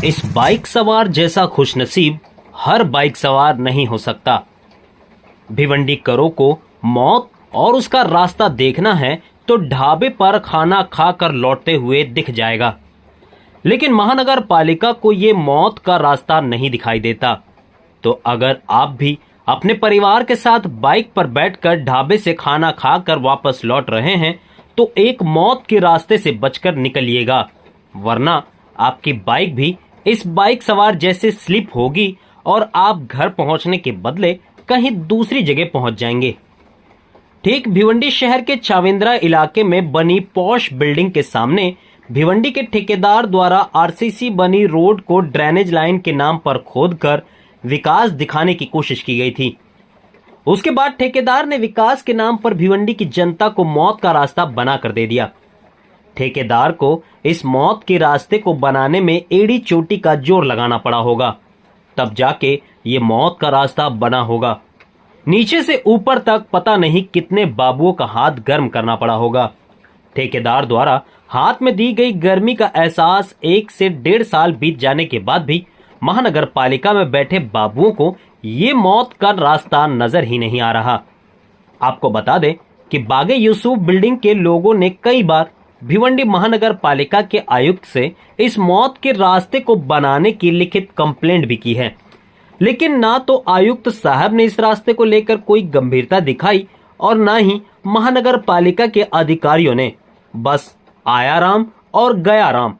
इस बाइक सवार जैसा खुशनसीब हर बाइक सवार नहीं हो सकता। भिवंडी करो को मौत और उसका रास्ता देखना है तो ढाबे पर खाना खाकर लौटते हुए दिख जाएगा, लेकिन महानगर पालिका को ये मौत का रास्ता नहीं दिखाई देता। तो अगर आप भी अपने परिवार के साथ बाइक पर बैठकर ढाबे से खाना खाकर वापस लौट रहे हैं तो एक मौत के रास्ते से बचकर निकलिएगा, वरना आपकी बाइक भी इस बाइक सवार जैसे स्लिप होगी और आप घर पहुंचने के बदले कहीं दूसरी जगह पहुंच जाएंगे। ठीक भिवंडी शहर के चाविंद्रा इलाके में बनी पॉश बिल्डिंग के सामने भिवंडी के ठेकेदार द्वारा आरसीसी बनी रोड को ड्रेनेज लाइन के नाम पर खोदकर विकास दिखाने की कोशिश की गई थी। उसके बाद ठेकेदार ने विकास के नाम पर भिवंडी की जनता को मौत का रास्ता बना कर दे दिया। ठेकेदार को इस मौत के रास्ते को बनाने में एड़ी चोटी का जोर लगाना पड़ा होगा, तब जाके ये मौत का रास्ता बना होगा। नीचे से ऊपर तक पता नहीं कितने बाबुओं का हाथ गर्म करना पड़ा होगा। ठेकेदार द्वारा हाथ में दी गई गर्मी का एहसास 1 से 1.5 साल बीत जाने के बाद भी महानगर पालिका में बैठे बाबुओं को ये मौत का रास्ता नजर ही नहीं आ रहा। आपको बता दें कि बागे यूसुफ बिल्डिंग के लोगों ने कई बार भिवंडी महानगर पालिका के आयुक्त से इस मौत के रास्ते को बनाने की लिखित कंप्लेंट भी की है, लेकिन ना तो आयुक्त साहब ने इस रास्ते को लेकर कोई गंभीरता दिखाई और ना ही महानगर पालिका के अधिकारियों ने। बस आया राम और गया राम।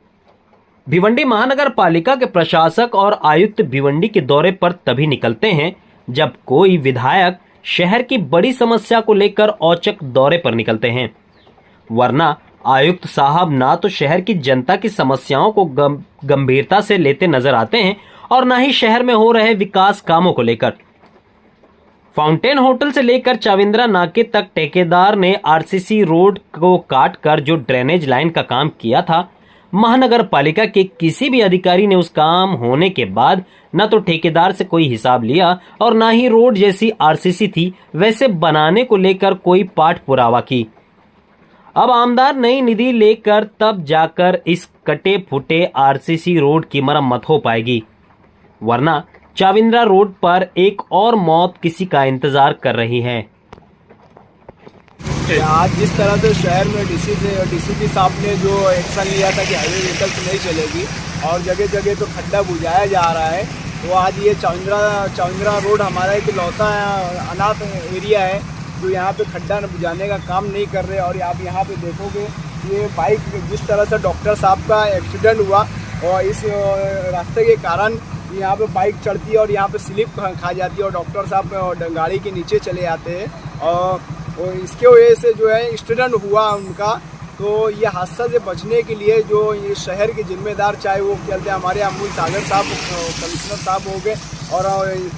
भिवंडी महानगर पालिका के प्रशासक और आयुक्त भिवंडी के दौरे पर तभी निकलते हैं जब कोई विधायक शहर की बड़ी समस्या को लेकर औचक दौरे पर निकलते हैं, वरना आयुक्त साहब ना तो शहर की जनता की समस्याओं को गंभीरता से लेते नजर आते हैं और ना ही शहर में हो रहे विकास कामों को लेकर। फाउंटेन होटल से लेकर चाविंद्रा नाके तक ठेकेदार ने आरसीसी रोड को काटकर जो ड्रेनेज लाइन का काम किया था, महानगर पालिका के किसी भी अधिकारी ने उस काम होने के बाद न तो ठेकेदार से कोई हिसाब लिया और ना ही रोड जैसी आरसीसी थी वैसे बनाने को लेकर कोई पाठ पुरावा की। अब आमदार नई निधि लेकर तब जाकर इस कटे फुटे आरसीसी रोड की मरम्मत हो पाएगी, वरना चाविंद्रा रोड पर एक और मौत किसी का इंतजार कर रही है। आज जिस तरह से शहर में डीसीपी साहब ने जो एक्शन लिया था कि हाईवे व्हीकल्स नहीं चलेगी और जगह जगह तो खड्डा बुझाया जा रहा है, तो आज ये चाविंद्रा रोड हमारा एक लौता अनाथ एरिया है जो यहाँ पे खड्डा बुझाने का काम नहीं कर रहे। और आप यहाँ पे देखोगे ये बाइक जिस तरह से डॉक्टर साहब का एक्सीडेंट हुआ और इस रास्ते के कारण यहाँ पे बाइक चढ़ती है और यहाँ पे स्लिप खा जाती है और डॉक्टर साहब गाड़ी के नीचे चले जाते हैं और इसके वजह से जो है एक्सीडेंट हुआ उनका। तो ये हादसा से बचने के लिए जो ये शहर के जिम्मेदार, चाहे वो चलते हमारे अमूल सागर साहब कमिश्नर साहब हो गए और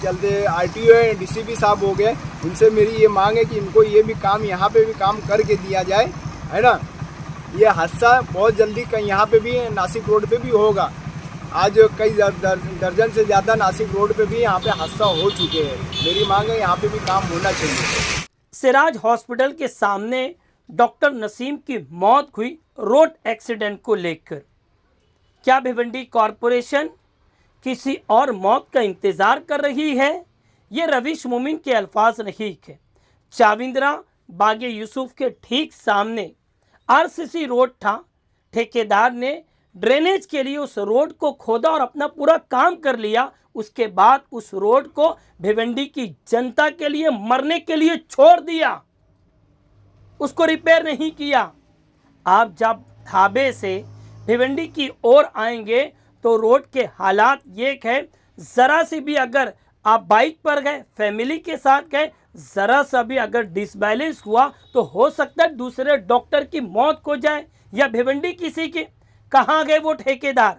चलते RTO DCP साहब हो गए, उनसे मेरी ये मांग है कि इनको ये भी काम यहाँ पे भी काम करके दिया जाए, है ना। ये हादसा बहुत जल्दी कहीं यहाँ पे भी नासिक रोड पे भी होगा। आज कई दर्जन से ज़्यादा नासिक रोड पे भी यहाँ पे हादसा हो चुके हैं। मेरी मांग है यहाँ पे भी काम होना चाहिए। सिराज हॉस्पिटल के सामने डॉक्टर नसीम की मौत हुई रोड एक्सीडेंट को लेकर। क्या भिवंडी कॉरपोरेशन किसी और मौत का इंतजार कर रही है? ये रवीश मोमिन के अल्फाज नहीं है। चाविंद्रा बागे यूसुफ के ठीक सामने आरसीसी रोड था। ठेकेदार ने ड्रेनेज के लिए उस रोड को खोदा और अपना पूरा काम कर लिया। उसके बाद उस रोड को भिवंडी की जनता के लिए मरने के लिए छोड़ दिया, उसको रिपेयर नहीं किया। आप जब ढाबे से भिवंडी की ओर आएंगे तो रोड के हालात ये है, ज़रा सी भी अगर आप बाइक पर गए, फैमिली के साथ गए, ज़रा सा भी अगर डिसबैलेंस हुआ तो हो सकता है दूसरे डॉक्टर की मौत हो जाए या भिवंडी किसी की। कहाँ गए वो ठेकेदार?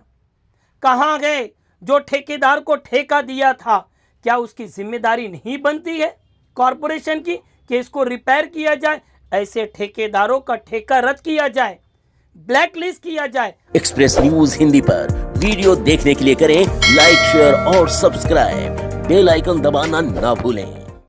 कहाँ गए जो ठेकेदार को ठेका दिया था? क्या उसकी जिम्मेदारी नहीं बनती है कॉरपोरेशन की कि इसको रिपेयर किया जाए? ऐसे ठेकेदारों का ठेका रद्द किया जाए, ब्लैक लिस्ट किया जाए। एक्सप्रेस न्यूज हिंदी पर वीडियो देखने के लिए करें लाइक, शेयर और सब्सक्राइब। बेल आइकन दबाना ना भूलें।